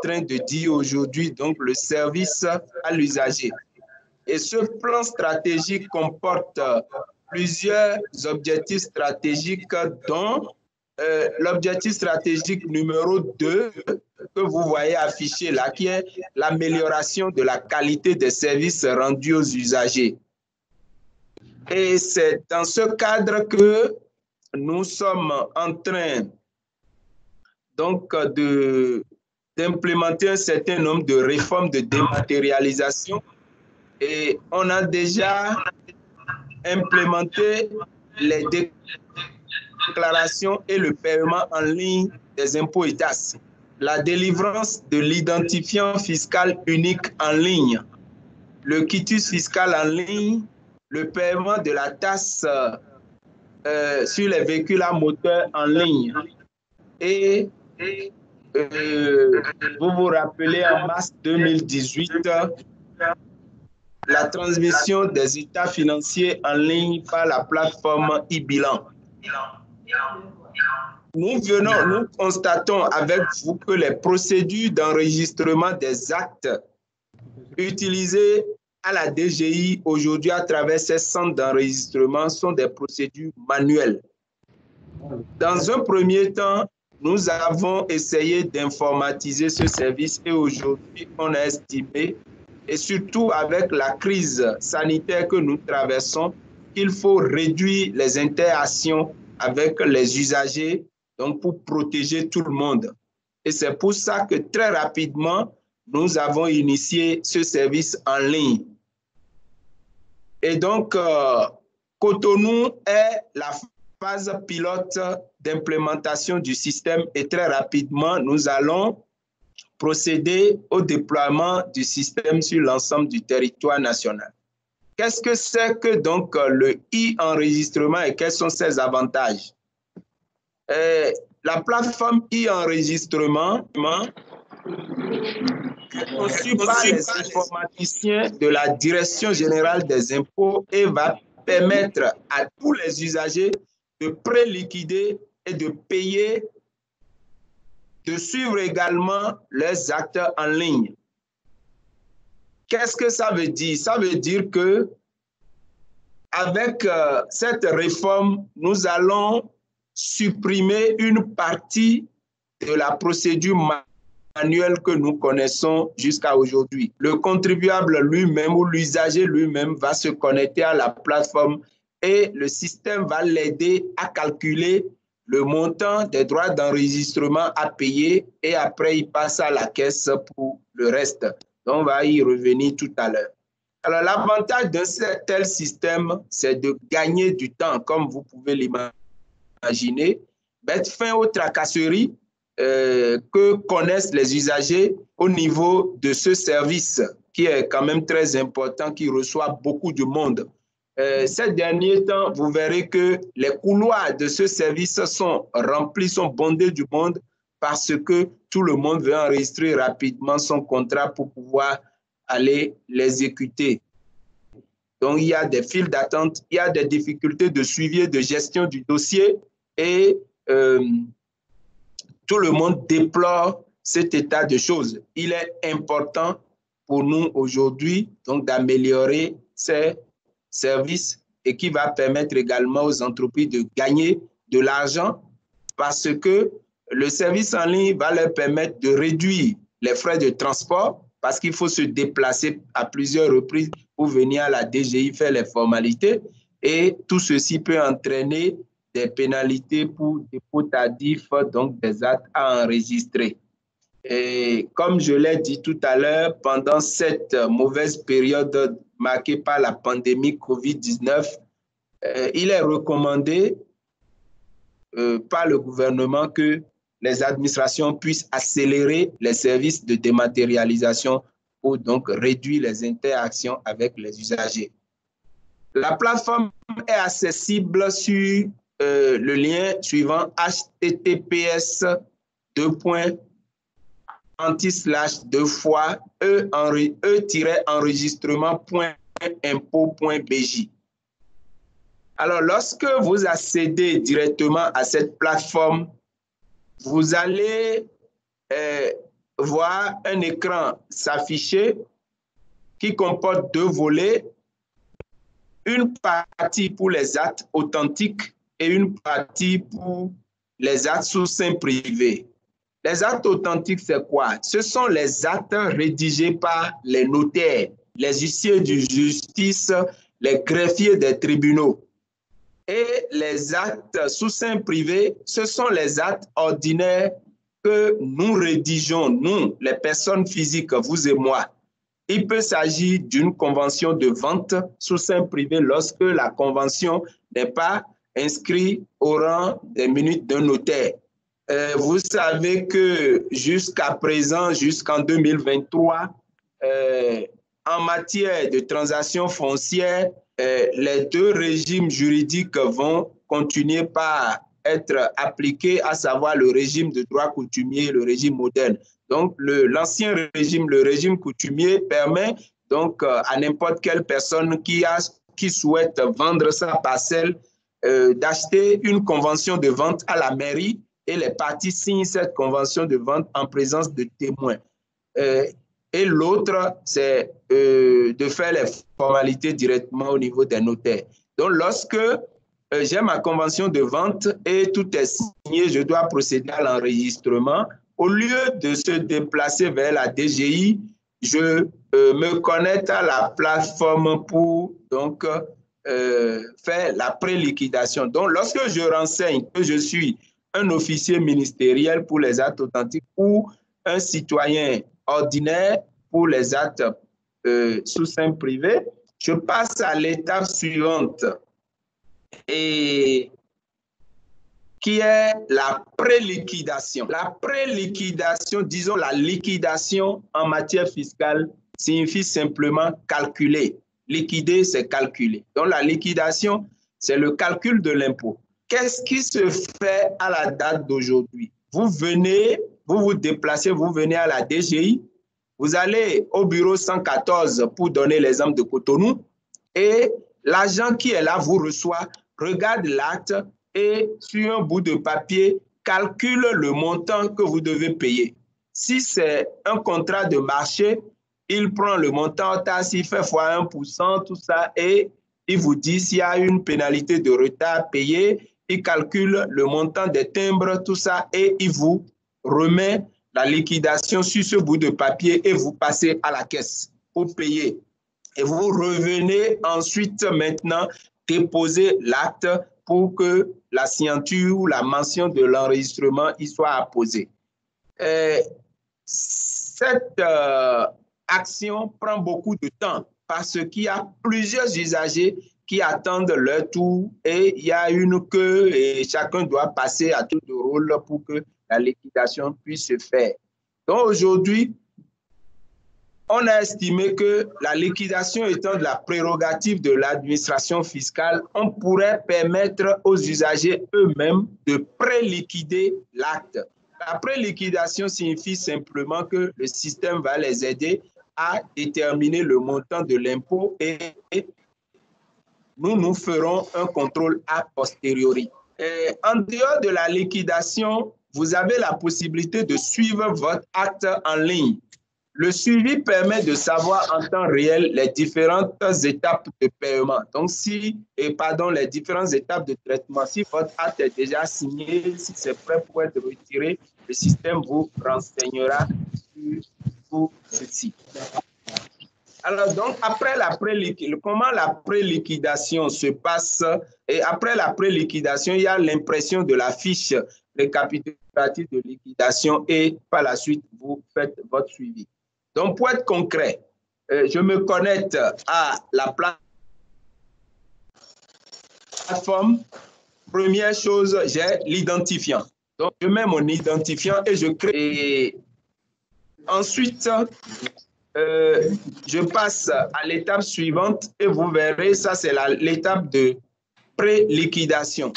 train de dire aujourd'hui, donc le service à l'usager. Et ce plan stratégique comporte plusieurs objectifs stratégiques, dont l'objectif stratégique numéro 2 que vous voyez affiché là, qui est l'amélioration de la qualité des services rendus aux usagers. Et c'est dans ce cadre que nous sommes en train donc d'implémenter un certain nombre de réformes de dématérialisation, et on a déjà implémenté les déclarations et le paiement en ligne des impôts et taxes, la délivrance de l'identifiant fiscal unique en ligne, le quitus fiscal en ligne, le paiement de la taxe sur les véhicules à moteur en ligne. Et vous vous rappelez, en mars 2018, la transmission des états financiers en ligne par la plateforme e-bilan. Nous constatons avec vous que les procédures d'enregistrement des actes utilisées à la DGI aujourd'hui à travers ces centres d'enregistrement sont des procédures manuelles. Dans un premier temps, nous avons essayé d'informatiser ce service et aujourd'hui, on a estimé, et surtout avec la crise sanitaire que nous traversons, qu'il faut réduire les interactions avec les usagers, donc pour protéger tout le monde. Et c'est pour ça que très rapidement, nous avons initié ce service en ligne. Et donc, Cotonou est la phase pilote d'implémentation du système et très rapidement, nous allons procéder au déploiement du système sur l'ensemble du territoire national. Qu'est-ce que c'est que donc le e-enregistrement et quels sont ses avantages? La plateforme e-enregistrement est conçue par les informaticiens de la Direction générale des impôts et va permettre à tous les usagers de pré-liquider et de payer, de suivre également leurs actes en ligne. Qu'est-ce que ça veut dire? Ça veut dire que avec cette réforme, nous allons supprimer une partie de la procédure manuelle que nous connaissons jusqu'à aujourd'hui. Le contribuable lui-même ou l'usager lui-même va se connecter à la plateforme et le système va l'aider à calculer le montant des droits d'enregistrement à payer et après il passe à la caisse pour le reste. Donc on va y revenir tout à l'heure. Alors l'avantage d'un tel système, c'est de gagner du temps, comme vous pouvez l'imaginer, mettre fin aux tracasseries que connaissent les usagers au niveau de ce service qui est quand même très important, qui reçoit beaucoup de monde. Ces derniers temps, vous verrez que les couloirs de ce service sont remplis, sont bondés du monde parce que tout le monde veut enregistrer rapidement son contrat pour pouvoir aller l'exécuter. Donc, il y a des files d'attente, il y a des difficultés de suivi et de gestion du dossier et tout le monde déplore cet état de choses. Il est important pour nous aujourd'hui donc d'améliorer ces services et qui va permettre également aux entreprises de gagner de l'argent parce que le service en ligne va leur permettre de réduire les frais de transport parce qu'il faut se déplacer à plusieurs reprises pour venir à la DGI faire les formalités et tout ceci peut entraîner des pénalités pour dépôt tardif, donc des actes à enregistrer. Et comme je l'ai dit tout à l'heure, pendant cette mauvaise période marquée par la pandémie COVID-19, il est recommandé par le gouvernement que les administrations puissent accélérer les services de dématérialisation pour donc réduire les interactions avec les usagers. La plateforme est accessible sur le lien suivant https://e-enregistrement.impôt.bj. Alors, lorsque vous accédez directement à cette plateforme, vous allez voir un écran s'afficher qui comporte deux volets, une partie pour les actes authentiques et une partie pour les actes sous seing privé. Les actes authentiques, c'est quoi? Ce sont les actes rédigés par les notaires, les huissiers de justice, les greffiers des tribunaux. Et les actes sous seing privé, ce sont les actes ordinaires que nous rédigeons, nous, les personnes physiques, vous et moi. Il peut s'agir d'une convention de vente sous seing privé lorsque la convention n'est pas inscrite au rang des minutes d'un notaire. Vous savez que jusqu'à présent, jusqu'en 2023, en matière de transactions foncières, les deux régimes juridiques vont continuer par être appliqués, à savoir le régime de droit coutumier et le régime moderne. Donc, l'ancien régime, le régime coutumier, permet donc à n'importe quelle personne qui souhaite vendre sa parcelle d'acheter une convention de vente à la mairie et les parties signent cette convention de vente en présence de témoins. Et l'autre, c'est de faire les formalités directement au niveau des notaires. Donc, lorsque j'ai ma convention de vente et tout est signé, je dois procéder à l'enregistrement. Au lieu de se déplacer vers la DGI, je me connecte à la plateforme pour donc, faire la pré-liquidation. Donc, lorsque je renseigne que je suis un officier ministériel pour les actes authentiques ou un citoyen ordinaire pour les actes sous seing privé, je passe à l'étape suivante et qui est la pré-liquidation. La pré-liquidation, disons la liquidation en matière fiscale, signifie simplement calculer. Liquider, c'est calculer. Donc la liquidation, c'est le calcul de l'impôt. Qu'est-ce qui se fait à la date d'aujourd'hui? Vous venez, vous vous déplacez, vous venez à la DGI, vous allez au bureau 114 pour donner l'exemple de Cotonou et l'agent qui est là vous reçoit, regarde l'acte et sur un bout de papier, calcule le montant que vous devez payer. Si c'est un contrat de marché, il prend le montant en taxe, il fait fois 1%, tout ça, et il vous dit s'il y a une pénalité de retard payée, il calcule le montant des timbres, tout ça, et il vous remet la liquidation sur ce bout de papier et vous passez à la caisse pour payer. Et vous revenez ensuite maintenant déposer l'acte pour que la signature ou la mention de l'enregistrement y soit apposée. Cette action prend beaucoup de temps parce qu'il y a plusieurs usagers qui attendent leur tour et il y a une queue et chacun doit passer à tour de rôle pour que la liquidation puisse se faire. Donc aujourd'hui, on a estimé que la liquidation étant de la prérogative de l'administration fiscale, on pourrait permettre aux usagers eux-mêmes de pré-liquider l'acte. La pré-liquidation signifie simplement que le système va les aider à déterminer le montant de l'impôt et nous ferons un contrôle a posteriori. En dehors de la liquidation, vous avez la possibilité de suivre votre acte en ligne. Le suivi permet de savoir en temps réel les différentes étapes de paiement. Donc, les différentes étapes de traitement. Si votre acte est déjà signé, si c'est prêt pour être retiré, le système vous renseignera sur ceci. Alors, donc, après la comment la pré-liquidation se passe? Et après la pré-liquidation, il y a l'impression de la fiche récapitulative de liquidation et par la suite, vous faites votre suivi. Donc, pour être concret, je me connecte à la plateforme. Première chose, j'ai l'identifiant. Donc, je mets mon identifiant et je crée. Et ensuite, je passe à l'étape suivante et vous verrez, ça c'est l'étape de pré-liquidation.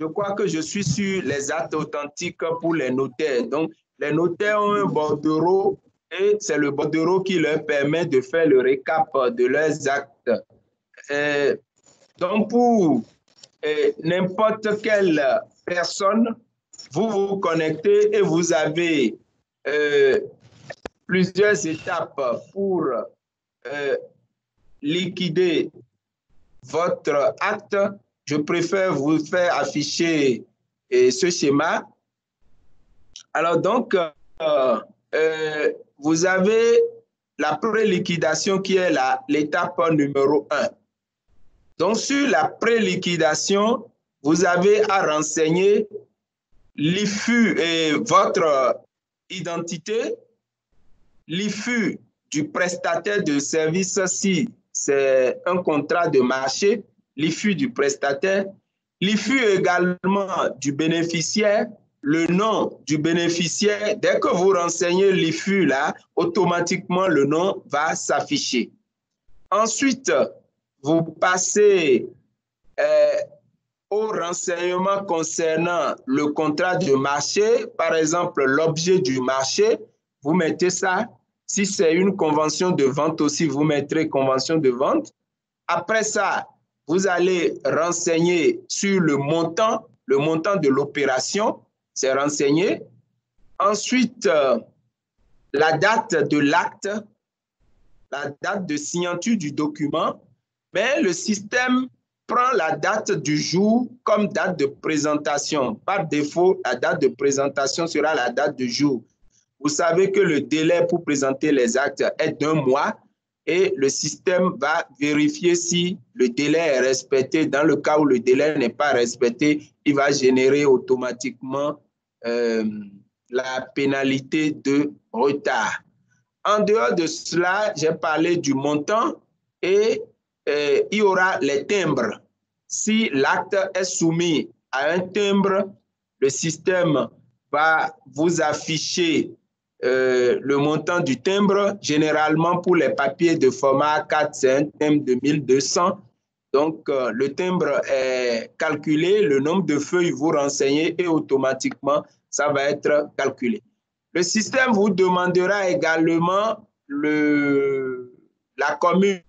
Je crois que je suis sur les actes authentiques pour les notaires. Donc, les notaires ont un bordereau et c'est le bordereau qui leur permet de faire le récap de leurs actes. Donc, pour n'importe quelle personne, vous vous connectez et vous avez plusieurs étapes pour liquider votre acte. Je préfère vous faire afficher ce schéma. Alors donc, vous avez la préliquidation qui est l'étape numéro 1. Donc, sur la préliquidation, vous avez à renseigner l'IFU et votre identité, l'IFU du prestataire de service si c'est un contrat de marché, l'IFU du prestataire, l'IFU également du bénéficiaire, le nom du bénéficiaire. Dès que vous renseignez l'IFU là, automatiquement le nom va s'afficher. Ensuite, vous passez aux renseignements concernant le contrat de marché, par exemple l'objet du marché, vous mettez ça. Si c'est une convention de vente aussi, vous mettrez convention de vente. Après ça, vous allez renseigner sur le montant de l'opération, c'est renseigné. Ensuite, la date de l'acte, la date de signature du document, mais le système prend la date du jour comme date de présentation. Par défaut, la date de présentation sera la date du jour. Vous savez que le délai pour présenter les actes est d'1 mois et le système va vérifier si le délai est respecté. Dans le cas où le délai n'est pas respecté, il va générer automatiquement la pénalité de retard. En dehors de cela, j'ai parlé du montant et il y aura les timbres. Si l'acte est soumis à un timbre, le système va vous afficher le montant du timbre. Généralement, pour les papiers de format A4, c'est un timbre de 1200. Donc, le timbre est calculé, le nombre de feuilles vous renseignez et automatiquement, ça va être calculé. Le système vous demandera également la commune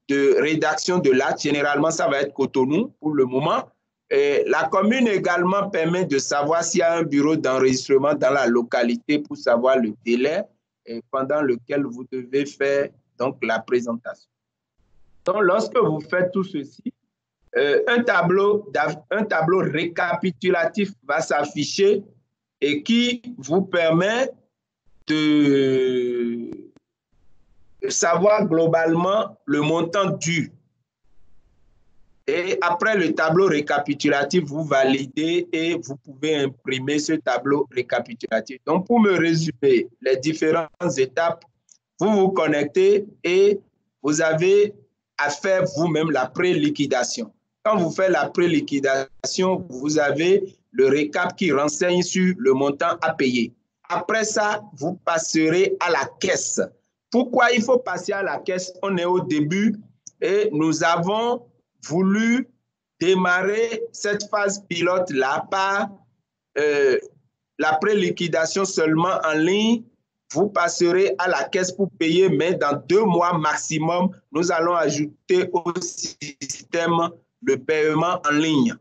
de rédaction de l'acte. Généralement, ça va être Cotonou pour le moment. Et la commune également permet de savoir s'il y a un bureau d'enregistrement dans la localité pour savoir le délai pendant lequel vous devez faire donc, la présentation. Donc, lorsque vous faites tout ceci, un tableau récapitulatif va s'afficher et qui vous permet de savoir globalement le montant dû. Et après le tableau récapitulatif, vous validez et vous pouvez imprimer ce tableau récapitulatif. Donc, pour me résumer les différentes étapes, vous vous connectez et vous avez à faire vous-même la préliquidation. Quand vous faites la préliquidation, vous avez le récap qui renseigne sur le montant à payer. Après ça, vous passerez à la caisse. Pourquoi il faut passer à la caisse? On est au début et nous avons voulu démarrer cette phase pilote-là par la préliquidation seulement en ligne. Vous passerez à la caisse pour payer, mais dans 2 mois maximum, nous allons ajouter au système le paiement en ligne.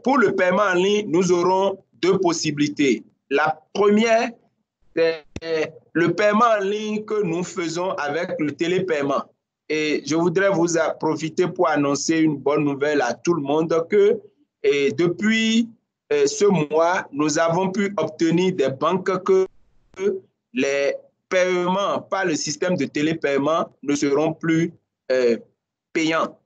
Pour le paiement en ligne, nous aurons 2 possibilités. La première, c'est le paiement en ligne que nous faisons avec le télépaiement. Et je voudrais vous profiter pour annoncer une bonne nouvelle à tout le monde que depuis ce mois, nous avons pu obtenir des banques que les paiements par le système de télépaiement ne seront plus payants.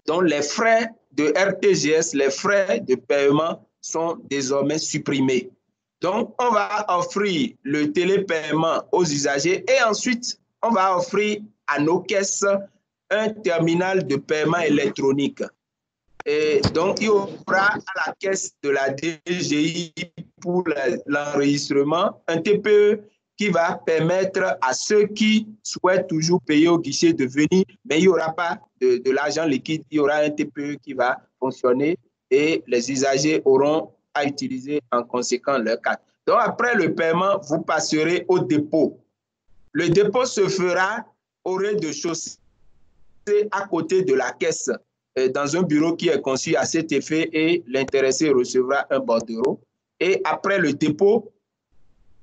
Donc, les frais de RTGS, les frais de paiement sont désormais supprimés. Donc, on va offrir le télépaiement aux usagers et ensuite, on va offrir à nos caisses un terminal de paiement électronique. Et donc, il y aura à la caisse de la DGI pour l'enregistrement un TPE qui va permettre à ceux qui souhaitent toujours payer au guichet de venir, mais il n'y aura pas de l'argent liquide, il y aura un TPE qui va fonctionner et les usagers auront à utiliser en conséquence leur carte. Donc, après le paiement, vous passerez au dépôt. Le dépôt se fera au rez-de-chaussée à côté de la caisse dans un bureau qui est conçu à cet effet et l'intéressé recevra un bordereau. Et après le dépôt,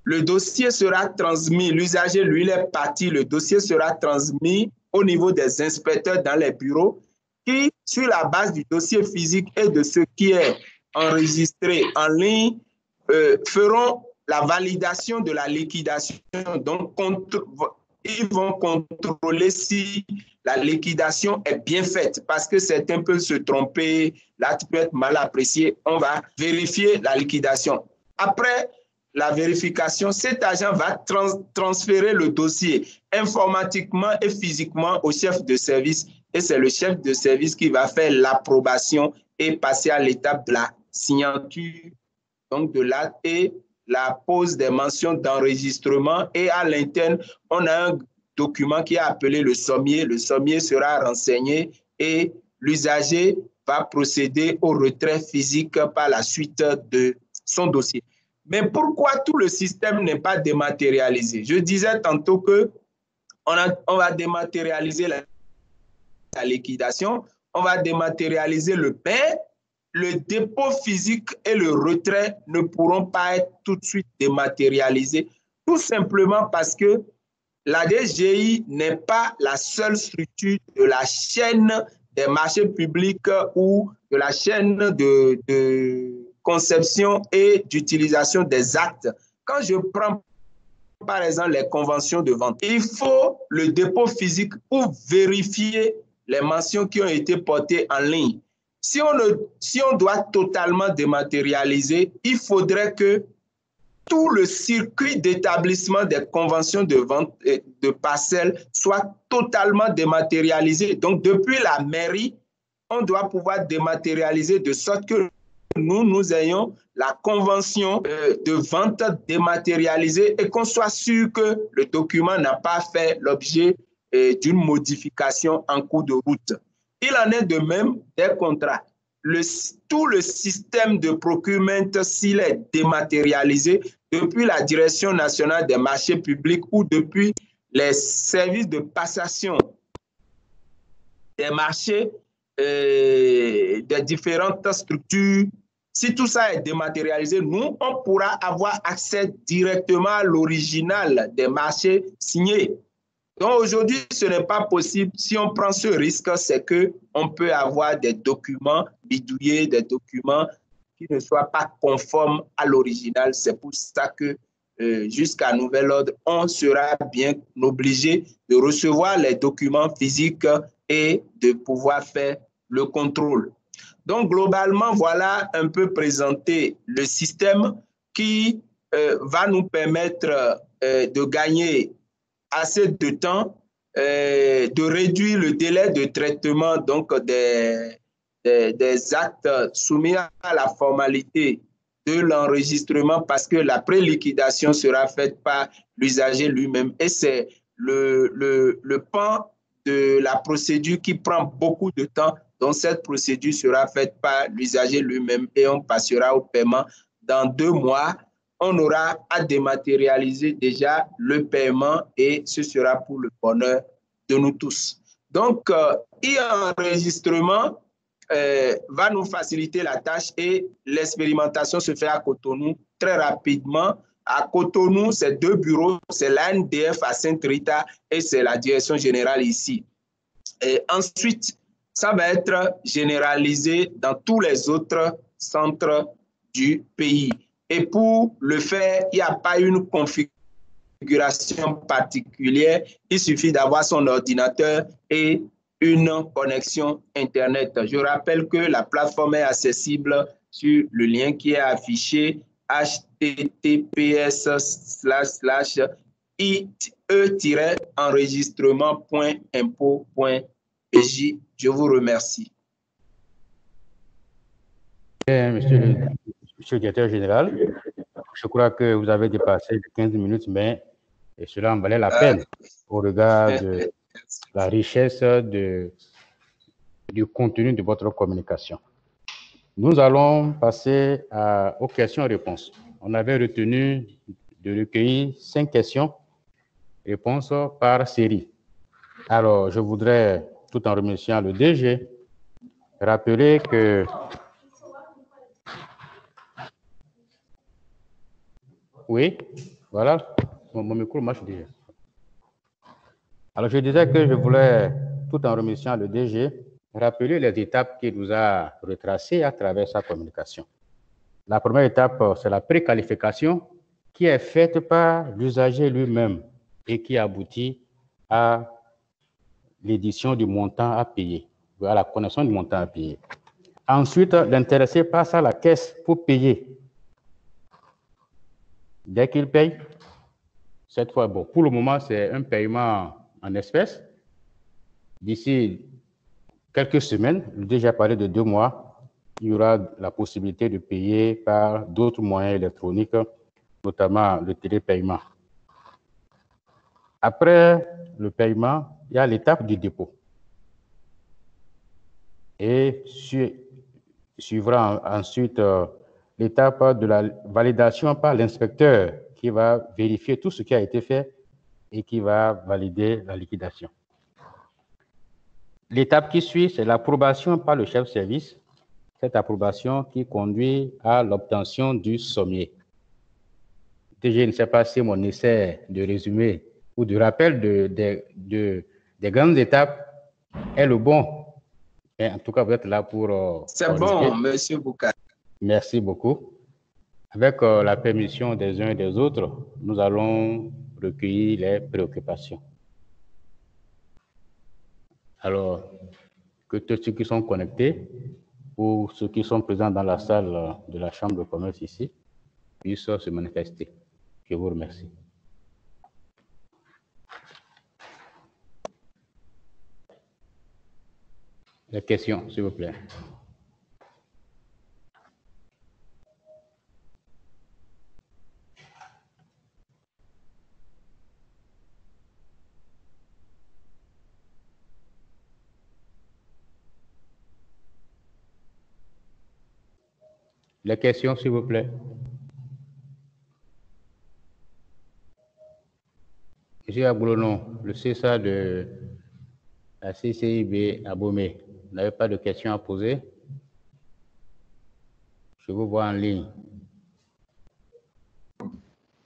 le dossier sera transmis, l'usager, lui, il est parti, le dossier sera transmis au niveau des inspecteurs dans les bureaux qui, sur la base du dossier physique et de ce qui est enregistré en ligne, feront la validation de la liquidation. Donc, ils vont contrôler si la liquidation est bien faite parce que certains peuvent se tromper, l'acte peut être mal apprécié. On va vérifier la liquidation. Après la vérification, cet agent va transférer le dossier informatiquement et physiquement au chef de service et c'est le chef de service qui va faire l'approbation et passer à l'étape de la signature donc de l'acte et la pose des mentions d'enregistrement et à l'interne, on a un document qui est appelé le sommier. Le sommier sera renseigné et l'usager va procéder au retrait physique par la suite de son dossier. Mais pourquoi tout le système n'est pas dématérialisé? Je disais tantôt qu'on va dématérialiser la liquidation, on va dématérialiser le paie, le dépôt physique et le retrait ne pourront pas être tout de suite dématérialisés, tout simplement parce que la DGI n'est pas la seule structure de la chaîne des marchés publics ou de la chaîne de conception et d'utilisation des actes. Quand je prends par exemple les conventions de vente, il faut le dépôt physique pour vérifier les mentions qui ont été portées en ligne. Si on doit totalement dématérialiser, il faudrait que tout le circuit d'établissement des conventions de vente de parcelles soit totalement dématérialisé. Donc, depuis la mairie, on doit pouvoir dématérialiser de sorte que nous ayons la convention de vente dématérialisée et qu'on soit sûr que le document n'a pas fait l'objet d'une modification en cours de route. Il en est de même des contrats. Tout le système de procurement, s'il est dématérialisé, depuis la Direction nationale des marchés publics ou depuis les services de passation des marchés des différentes structures, si tout ça est dématérialisé, nous, on pourra avoir accès directement à l'original des marchés signés. Donc aujourd'hui, ce n'est pas possible. Si on prend ce risque, c'est qu'on peut avoir des documents bidouillés, des documents qui ne soient pas conformes à l'original. C'est pour ça que jusqu'à nouvel ordre, on sera bien obligé de recevoir les documents physiques et de pouvoir faire le contrôle. Donc globalement, voilà un peu présenter le système qui va nous permettre de gagner assez de temps, de réduire le délai de traitement donc des actes soumis à la formalité de l'enregistrement parce que la préliquidation sera faite par l'usager lui-même et c'est le pan de la procédure qui prend beaucoup de temps. Donc cette procédure sera faite par l'usager lui-même et on passera au paiement dans 2 mois. On aura à dématérialiser déjà le paiement et ce sera pour le bonheur de nous tous. Donc, e-enregistrement va nous faciliter la tâche et l'expérimentation se fait à Cotonou très rapidement. À Cotonou, c'est 2 bureaux, c'est l'ANDF à Sainte-Rita et c'est la direction générale ici. Et ensuite, ça va être généralisé dans tous les autres centres du pays. Et pour le faire, il n'y a pas une configuration particulière. Il suffit d'avoir son ordinateur et une connexion Internet. Je rappelle que la plateforme est accessible sur le lien qui est affiché https://ie-enregistrement.impo.pj. Je vous remercie. Monsieur le directeur général, je crois que vous avez dépassé les 15 minutes, mais cela en valait la peine au regard de la richesse du contenu de votre communication. Nous allons passer aux questions-réponses. On avait retenu de recueillir 5 questions-réponses par série. Alors, je voudrais, tout en remerciant le DG, rappeler que oui. Voilà, mon micro marche déjà. Alors, je disais que je voulais, tout en remerciant le DG, rappeler les étapes qu'il nous a retracées à travers sa communication. La première étape, c'est la préqualification qui est faite par l'usager lui-même et qui aboutit à l'édition du montant à payer, à la connaissance du montant à payer. Ensuite, l'intéressé passe à la caisse pour payer. Dès qu'il paye, cette fois, bon, pour le moment, c'est un paiement en espèces. D'ici quelques semaines, déjà parlé de 2 mois, il y aura la possibilité de payer par d'autres moyens électroniques, notamment le télépaiement. Après le paiement, il y a l'étape du dépôt. Et suivra ensuite l'étape de la validation par l'inspecteur qui va vérifier tout ce qui a été fait et qui va valider la liquidation. L'étape qui suit, c'est l'approbation par le chef de service. Cette approbation qui conduit à l'obtention du sommier. Je ne sais pas si mon essai de résumé ou de rappel des grandes étapes est le bon. Mais en tout cas, vous êtes là pour... C'est bon, M. Boukar. Merci beaucoup. Avec la permission des uns et des autres, nous allons recueillir les préoccupations. Alors, que tous ceux qui sont connectés ou ceux qui sont présents dans la salle de la Chambre de commerce ici puissent se manifester. Je vous remercie. Les questions, s'il vous plaît. Les questions, s'il vous plaît. Monsieur Aboulonon, le CSA de la CCIB à Bomé, vous n'avez pas de questions à poser? Je vous vois en ligne.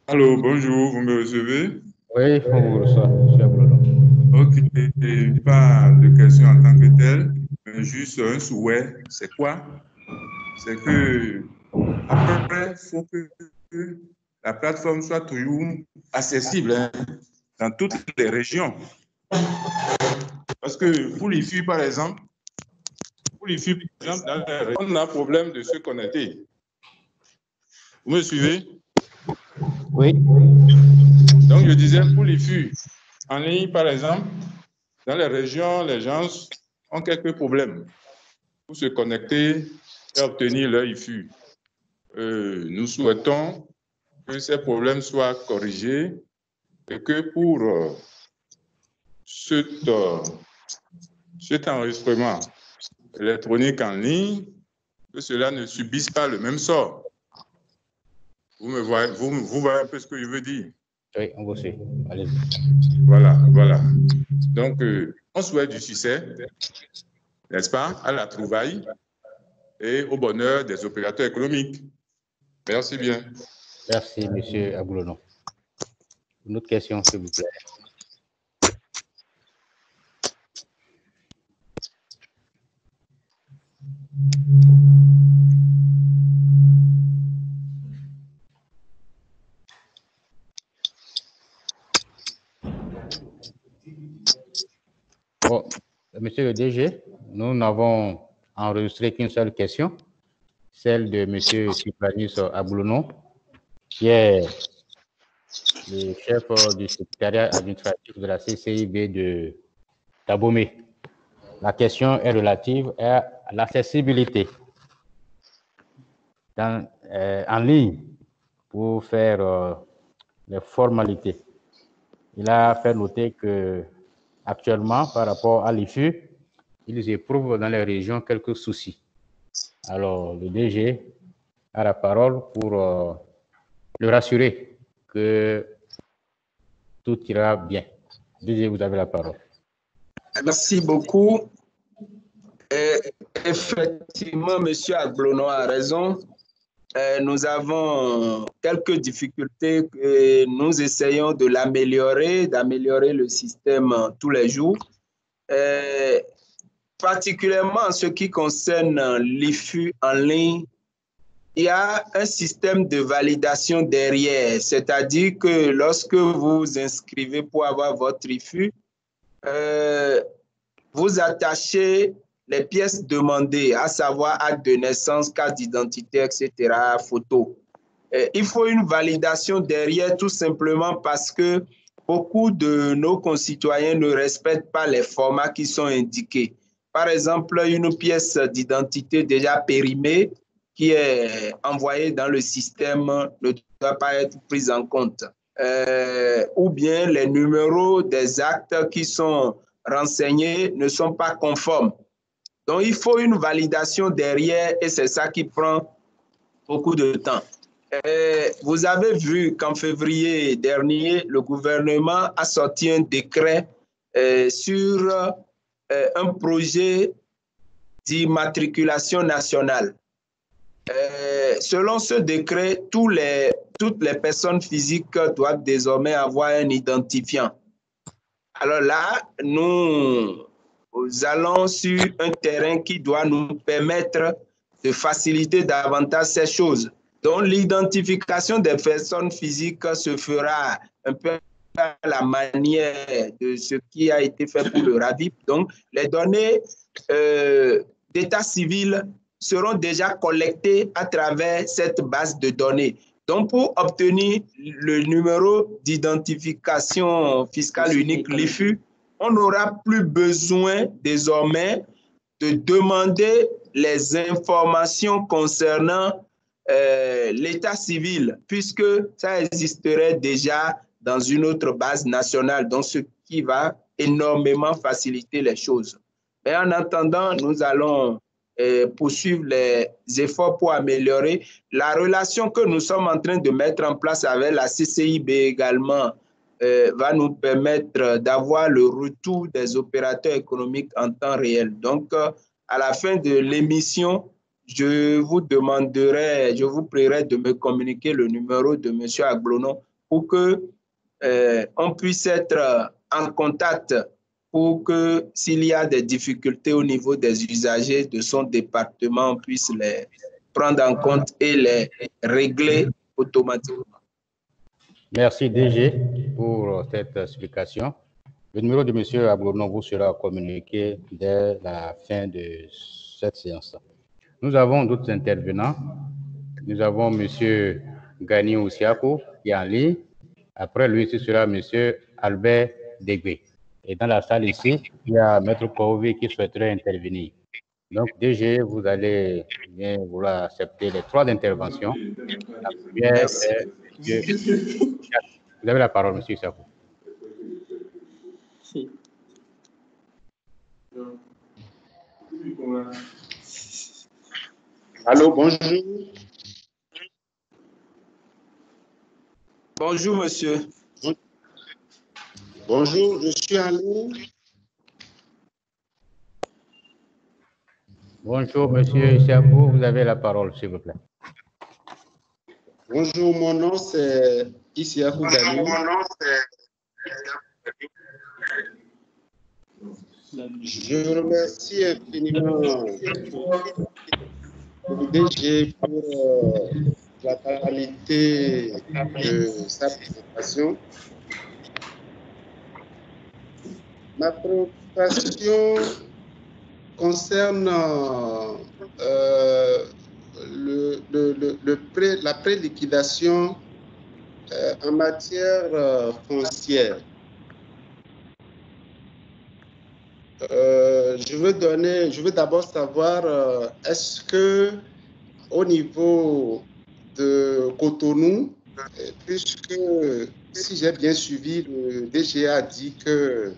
Allô, bonjour, vous me recevez? Oui, on vous reçoit, monsieur Aboulonon. Ok, pas de questions en tant que telle, mais juste un souhait. C'est quoi? C'est que après, il faut que la plateforme soit toujours accessible dans toutes les régions. Parce que pour les filles, par exemple, dans les régions, on a problème de se connecter. Vous me suivez? Oui. Donc, je disais, pour les filles, en ligne, par exemple, dans les régions, les gens ont quelques problèmes pour se connecter et obtenir leur IFU. Nous souhaitons que ces problèmes soient corrigés et que pour cet enregistrement électronique en ligne, que cela ne subisse pas le même sort. Vous me voyez, vous voyez un peu ce que je veux dire? Oui, on vous suit. Allez-y. Voilà, voilà. Donc, on souhaite du succès, n'est-ce pas, à la trouvaille et au bonheur des opérateurs économiques. Merci bien. Merci, M. Aboulonon. Une autre question, s'il vous plaît. Bon, monsieur le DG, nous n'avons enregistré qu'une seule question, celle de monsieur Cyprianus Aboulonon, qui est le chef du secrétariat administratif de la CCIB de Tabomé. La question est relative à l'accessibilité en ligne pour faire les formalités. Il a fait noter que actuellement, par rapport à l'IFU, ils éprouvent dans les régions quelques soucis. Alors, le DG a la parole pour le rassurer que tout ira bien. DG, vous avez la parole. Merci beaucoup. Et effectivement, M. Aboulonon a raison. nous avons quelques difficultés et nous essayons de l'améliorer, d'améliorer le système tous les jours. Particulièrement en ce qui concerne l'IFU en ligne, il y a un système de validation derrière, c'est-à-dire que lorsque vous vous inscrivez pour avoir votre IFU, vous attachez les pièces demandées, à savoir acte de naissance, carte d'identité, etc., photo. Il faut une validation derrière tout simplement parce que beaucoup de nos concitoyens ne respectent pas les formats qui sont indiqués. Par exemple, une pièce d'identité déjà périmée qui est envoyée dans le système ne doit pas être prise en compte. Ou bien les numéros des actes qui sont renseignés ne sont pas conformes. Donc, il faut une validation derrière et c'est ça qui prend beaucoup de temps. Vous avez vu qu'en février dernier, le gouvernement a sorti un décret sur un projet d'immatriculation nationale. Selon ce décret, toutes les personnes physiques doivent désormais avoir un identifiant. Alors là, nous allons sur un terrain qui doit nous permettre de faciliter davantage ces choses. Donc, l'identification des personnes physiques se fera un peu à la manière de ce qui a été fait pour le RAVIP. Donc, les données d'état civil seront déjà collectées à travers cette base de données. Donc, pour obtenir le numéro d'identification fiscale unique, l'IFU, on n'aura plus besoin désormais de demander les informations concernant l'état civil, puisque ça existerait déjà dans une autre base nationale, donc ce qui va énormément faciliter les choses. Mais en attendant, nous allons poursuivre les efforts pour améliorer la relation que nous sommes en train de mettre en place avec la CCIB également. Va nous permettre d'avoir le retour des opérateurs économiques en temps réel. Donc, à la fin de l'émission, je vous demanderai, je vous prierai de me communiquer le numéro de M. Aglonon pour que on puisse être en contact pour que s'il y a des difficultés au niveau des usagers de son département, on puisse les prendre en compte et les régler automatiquement. Merci DG pour cette explication. Le numéro de M. Aglonon vous sera communiqué dès la fin de cette séance. Nous avons d'autres intervenants. Nous avons M. Gani Ousiako qui est en ligne. Après lui, ce sera M. Albert Degbé. Et dans la salle ici, il y a Maître Kouvi qui souhaiterait intervenir. Donc, DG, vous allez bien vouloir accepter les 3 interventions. La première est vous avez la parole, M. Ousiako. Allô, bonjour. Bonjour, monsieur. Bonjour, je suis en ligne. Bonjour, monsieur Isiakou, vous avez la parole, s'il vous plaît. Bonjour, mon nom c'est Isiakou Gani. Je remercie infiniment le DG pour la qualité de sa présentation. Ma préoccupation concerne la pré-liquidation en matière foncière. Je veux d'abord savoir est-ce que au niveau de Cotonou, puisque si j'ai bien suivi, le DG a dit que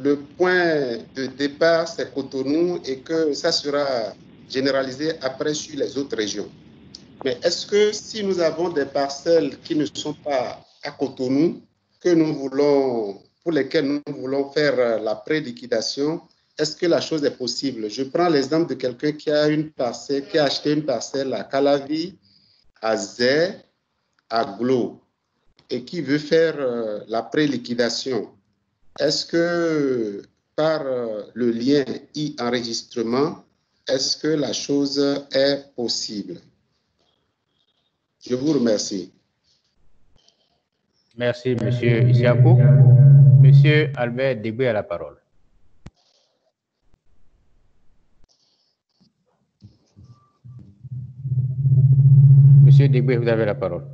le point de départ c'est Cotonou et que ça sera généralisé après sur les autres régions. Mais est-ce que si nous avons des parcelles qui ne sont pas à Cotonou, pour lesquelles nous voulons faire la pré-liquidation, est-ce que la chose est possible? Je prends l'exemple de quelqu'un qui a une parcelle, qui a acheté une parcelle à Calavi, à Zé, à Glo, et qui veut faire la pré-liquidation. Est-ce que par le lien e-enregistrement, est-ce que la chose est possible? Je vous remercie. Merci, Monsieur Isiakou. Monsieur Albert Degbé a la parole. Monsieur Degbé, vous avez la parole.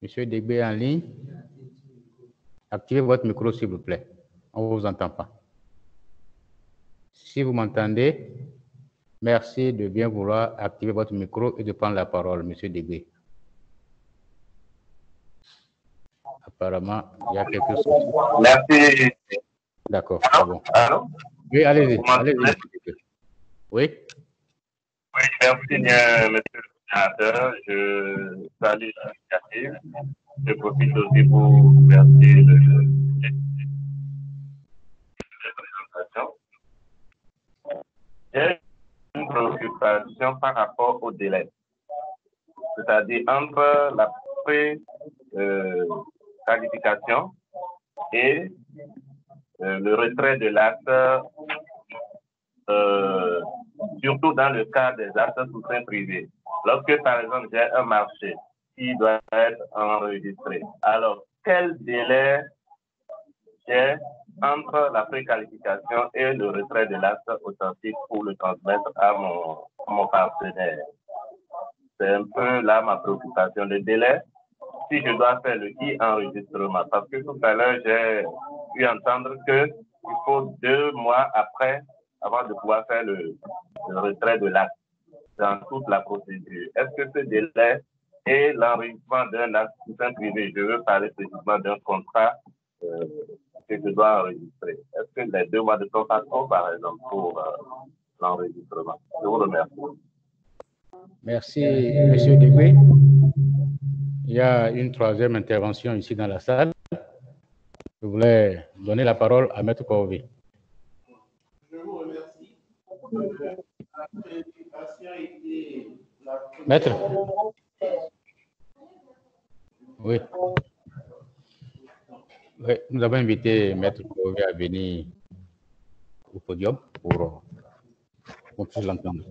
Monsieur Degbé en ligne. Activez votre micro, s'il vous plaît. On ne vous entend pas. Si vous m'entendez, merci de bien vouloir activer votre micro et de prendre la parole, Monsieur Degbé. Apparemment, il y a quelque chose. Merci. D'accord, c'est bon. Allô? Oui, allez-y. Oui? Oui, merci, monsieur le sénateur. Je salue l'initiative. Je profite aussi pour remercier présentation. J'ai une préoccupation par rapport au délai. C'est-à-dire entre la pré-qualification et le retrait de l'acte, surtout dans le cas des actes sous seing privé. Lorsque, par exemple, j'ai un marché qui doit être enregistré, alors quel délai j'ai entre la préqualification et le retrait de l'acte authentique pour le transmettre à mon partenaire? C'est un peu là ma préoccupation, le délai, si je dois faire le e-enregistrement. Parce que tout à l'heure, j'ai pu entendre qu'il faut 2 mois après, avant de pouvoir faire le retrait de l'acte dans toute la procédure. Est-ce que ce délai et l'enregistrement d'un acte sous seing privé, je veux parler précisément d'un contrat que je dois enregistrer, est-ce que les 2 mois de temps passent, par exemple, pour l'enregistrement? Je vous remercie. Merci, Monsieur Degbé. Il y a une 3e intervention ici dans la salle. Je voulais donner la parole à Maître Corvé. Je vous remercie. La préoccupation était Maître. Oui. Oui. Nous avons invité Maître Corvé à venir au podium pour qu'on puisse l'entendre.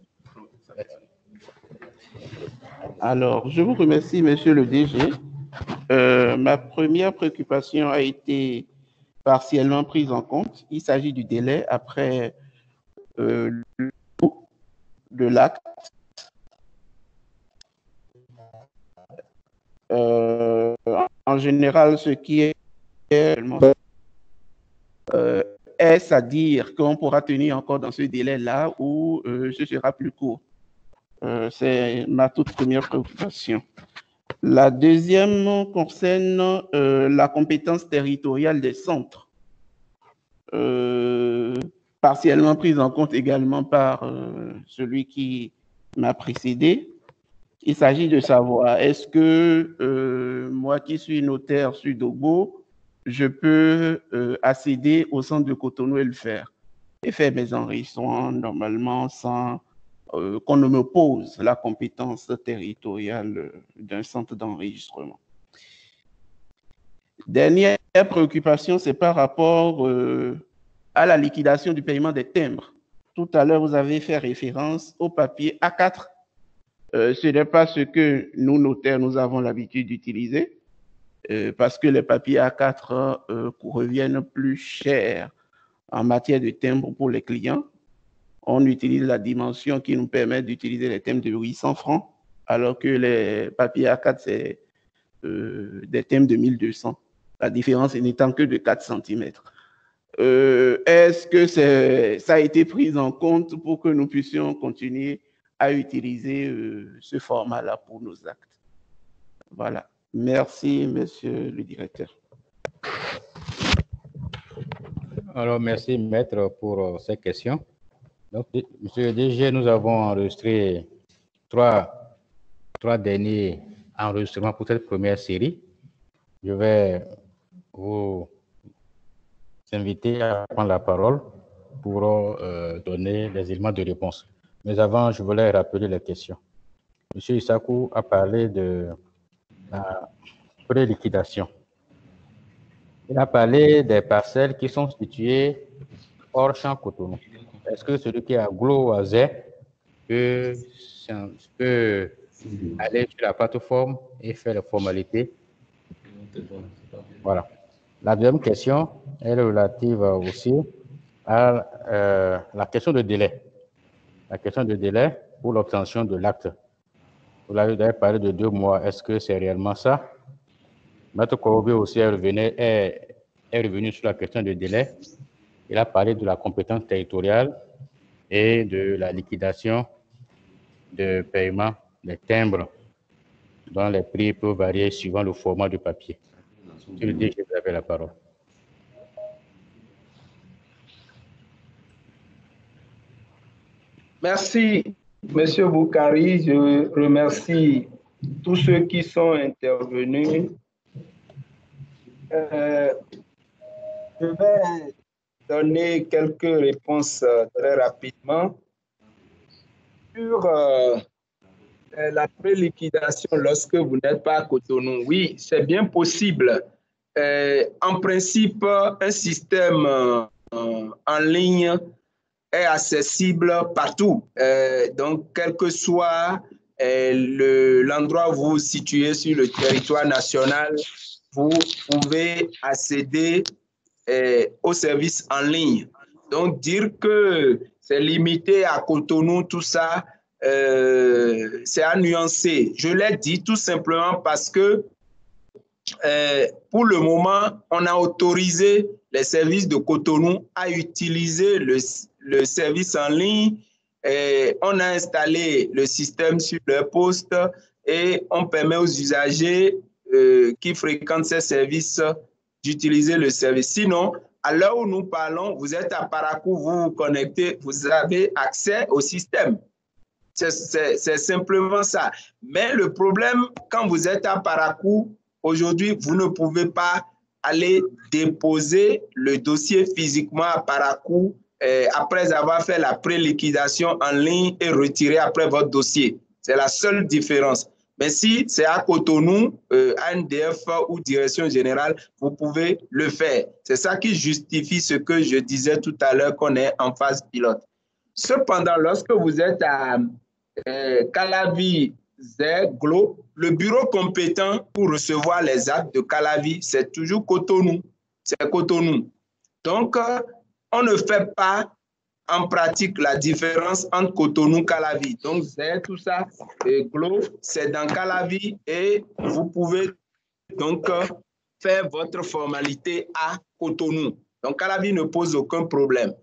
Alors, je vous remercie, Monsieur le DG. Ma première préoccupation a été partiellement prise en compte. Il s'agit du délai après de l'acte. En général, ce qui est est-ce à dire qu'on pourra tenir encore dans ce délai-là ou ce sera plus court? C'est ma toute première préoccupation. La deuxième concerne la compétence territoriale des centres, partiellement prise en compte également par celui qui m'a précédé. Il s'agit de savoir, est-ce que moi qui suis notaire sur Dogbo, je peux accéder au centre de Cotonou et le faire, et faire mes enregistrements normalement sans qu'on ne me pose la compétence territoriale d'un centre d'enregistrement. Dernière préoccupation, c'est par rapport à la liquidation du paiement des timbres. Tout à l'heure, vous avez fait référence au papier A4. Ce n'est pas ce que nous, notaires, nous avons l'habitude d'utiliser, parce que les papiers A4 reviennent plus chers en matière de timbre pour les clients. On utilise la dimension qui nous permet d'utiliser les timbres de 800 francs, alors que les papiers A4, c'est des timbres de 1200. La différence n'étant que de 4 cm. Est-ce que ça a été pris en compte pour que nous puissions continuer à utiliser ce format-là pour nos actes? Voilà. Merci, Monsieur le Directeur. Alors, merci, Maître, pour ces questions. Donc, monsieur le DG, nous avons enregistré trois derniers enregistrements pour cette première série. Je vais vous inviter à prendre la parole pour donner des éléments de réponse. Mais avant, je voulais rappeler les questions. Monsieur Issakou a parlé de la pré-liquidation. Il a parlé des parcelles qui sont situées hors champ Cotonou. Est-ce que celui qui est à Glo ou à Zé peut aller sur la plateforme et faire les formalités? Voilà. La deuxième question est relative aussi à la question de délai. La question de délai pour l'obtention de l'acte. Vous avez parlé de 2 mois. Est-ce que c'est réellement ça? Maître Korobé aussi est revenu sur la question de délai. Il a parlé de la compétence territoriale et de la liquidation de paiement des timbres dont les prix peuvent varier suivant le format du papier. Monsieur le DG, vous avez la parole. Merci, Monsieur Boukari. Je remercie tous ceux qui sont intervenus. Je vais donner quelques réponses très rapidement sur la pré-liquidation lorsque vous n'êtes pas à Cotonou. Oui, c'est bien possible. En principe, un système en ligne est accessible partout. Donc, quel que soit l'endroit où vous vous situez sur le territoire national, vous pouvez accéder aux services en ligne. Donc, dire que c'est limité à Cotonou, tout ça, c'est à nuancer. Je l'ai dit tout simplement parce que pour le moment, on a autorisé les services de Cotonou à utiliser le service en ligne. On a installé le système sur leur poste et on permet aux usagers qui fréquentent ces services d'utiliser le service. Sinon, à l'heure où nous parlons, vous êtes à Parakou, vous vous connectez, vous avez accès au système. C'est simplement ça. Mais le problème, quand vous êtes à Parakou, aujourd'hui, vous ne pouvez pas aller déposer le dossier physiquement à Parakou après avoir fait la pré-liquidation en ligne et retirer après votre dossier. C'est la seule différence. Mais si c'est à Cotonou, ANDF ou Direction Générale, vous pouvez le faire. C'est ça qui justifie ce que je disais tout à l'heure qu'on est en phase pilote. Cependant, lorsque vous êtes à Calavi, Glo, le bureau compétent pour recevoir les actes de Calavi, c'est toujours Cotonou. C'est Cotonou. Donc, on ne fait pas en pratique la différence entre Cotonou et Calavi. Donc, tout ça, Glo, c'est dans Calavi et vous pouvez donc faire votre formalité à Cotonou. Donc, Calavi ne pose aucun problème.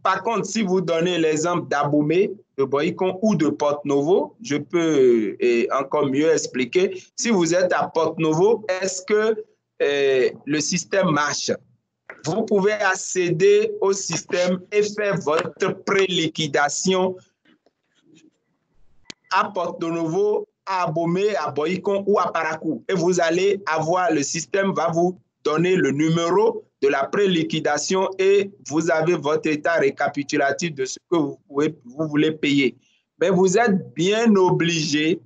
Par contre, si vous donnez l'exemple d'Abomey, de Boycon ou de Porto-Novo, je peux encore mieux expliquer. Si vous êtes à Porto-Novo, est-ce que le système marche? Vous pouvez accéder au système et faire votre pré-liquidation à Porto-Novo, à Abomey, à Boycon ou à Parakou. Et vous allez avoir, le système va vous donner le numéro de la pré-liquidation et vous avez votre état récapitulatif de ce que vous voulez payer. Mais vous êtes bien obligé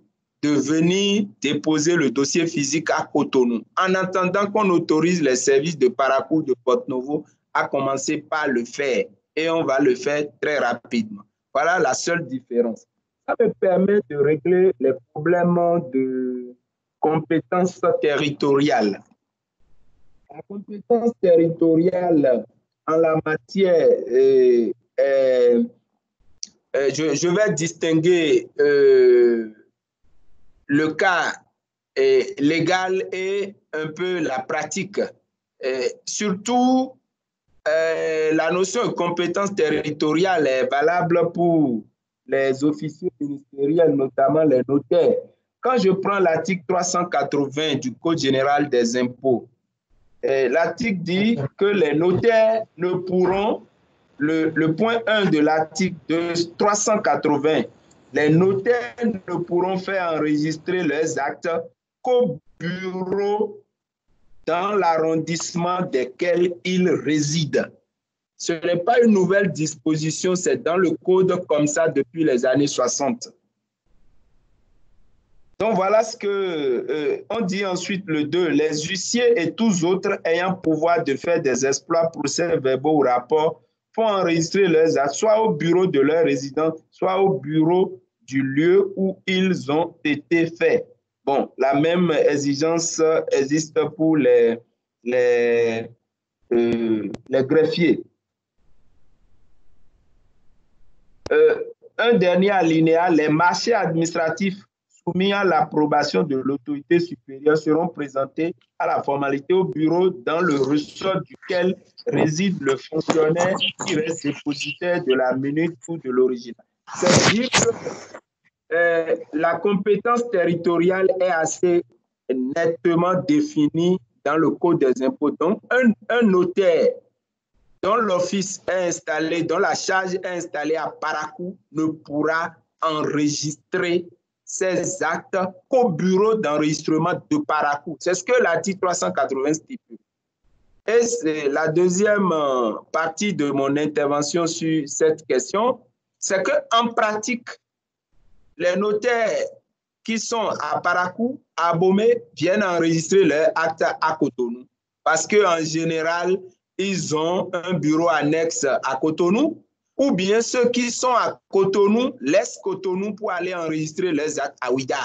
de venir déposer le dossier physique à Cotonou. En attendant qu'on autorise les services de Parakou, de Porto-Novo à commencer par le faire. Et on va le faire très rapidement. Voilà la seule différence. Ça me permet de régler les problèmes de compétences territoriales. La compétence territoriale en la matière, je vais distinguer le cas légal et un peu la pratique. Surtout, la notion de compétence territoriale est valable pour les officiers ministériels, notamment les notaires. Quand je prends l'article 380 du Code général des impôts, l'article dit que les notaires ne pourront le point 1 de l'article 380, les notaires ne pourront faire enregistrer leurs actes qu'au bureau dans l'arrondissement desquels ils résident. Ce n'est pas une nouvelle disposition, c'est dans le code comme ça depuis les années 60. Donc voilà ce que on dit ensuite le 2. Les huissiers et tous autres ayant pouvoir de faire des exploits, procès-verbaux ou rapports font enregistrer leurs actes soit au bureau de leur résidence, soit au bureau du lieu où ils ont été faits. Bon, la même exigence existe pour les greffiers. Un dernier alinéa, les marchés administratifs soumis à l'approbation de l'autorité supérieure seront présentés à la formalité au bureau dans le ressort duquel réside le fonctionnaire qui reste dépositaire de la minute ou de l'original. C'est-à-dire que la compétence territoriale est assez nettement définie dans le Code des impôts. Donc, un notaire dont l'office est installé, dont la charge est installée à Parakou ne pourra enregistrer ces actes qu'au bureau d'enregistrement de Parakou. C'est ce que l'article 380 stipule. Et c'est la deuxième partie de mon intervention sur cette question, c'est qu'en pratique, les notaires qui sont à Parakou, à Abomey, viennent enregistrer leurs actes à Cotonou. Parce qu'en général, ils ont un bureau annexe à Cotonou, ou bien ceux qui sont à Cotonou laissent Cotonou pour aller enregistrer leurs actes à Ouida,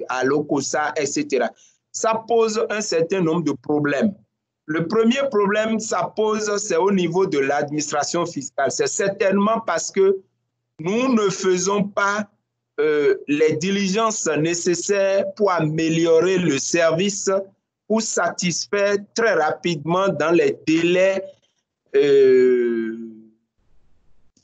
à Lokossa, etc. Ça pose un certain nombre de problèmes. Le premier problème, ça pose, c'est au niveau de l'administration fiscale. C'est certainement parce que nous ne faisons pas les diligences nécessaires pour améliorer le service, pour satisfaire très rapidement dans les délais,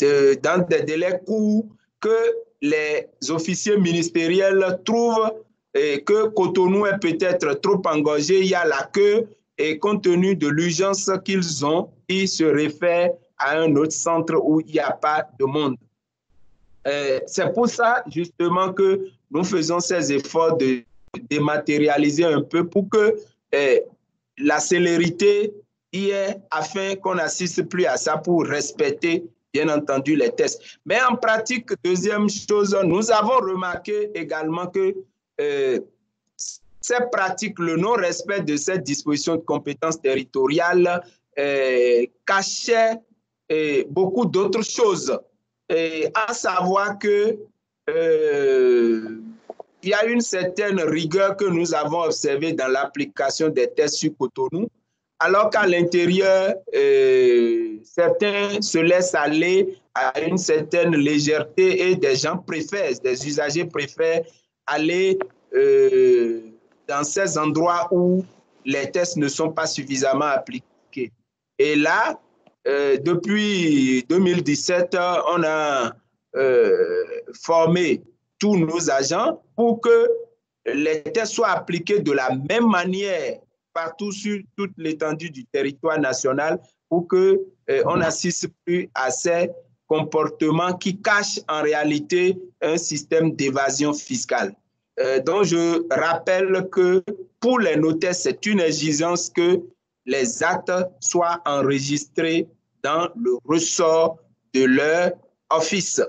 dans des délais courts que les officiers ministériels trouvent que Cotonou est peut-être trop engorgé, il y a la queue et compte tenu de l'urgence qu'ils ont, ils se réfèrent à un autre centre où il n'y a pas de monde. C'est pour ça justement que nous faisons ces efforts de dématérialiser un peu pour que la célérité y est afin qu'on n'assiste plus à ça pour respecter bien entendu les tests. Mais en pratique, deuxième chose, nous avons remarqué également que ces pratiques, le non-respect de cette disposition de compétences territoriales cachait beaucoup d'autres choses. À savoir que il y a une certaine rigueur que nous avons observée dans l'application des tests sur Cotonou, alors qu'à l'intérieur, certains se laissent aller à une certaine légèreté et des gens préfèrent, des usagers préfèrent aller dans ces endroits où les tests ne sont pas suffisamment appliqués. Et là, depuis 2017, on a formé tous nos agents pour que les tests soient appliqués de la même manière partout sur toute l'étendue du territoire national pour qu'on n'assiste plus à ces comportements qui cachent en réalité un système d'évasion fiscale. Donc, je rappelle que pour les notaires, c'est une exigence que les actes soient enregistrés dans le ressort de leur office.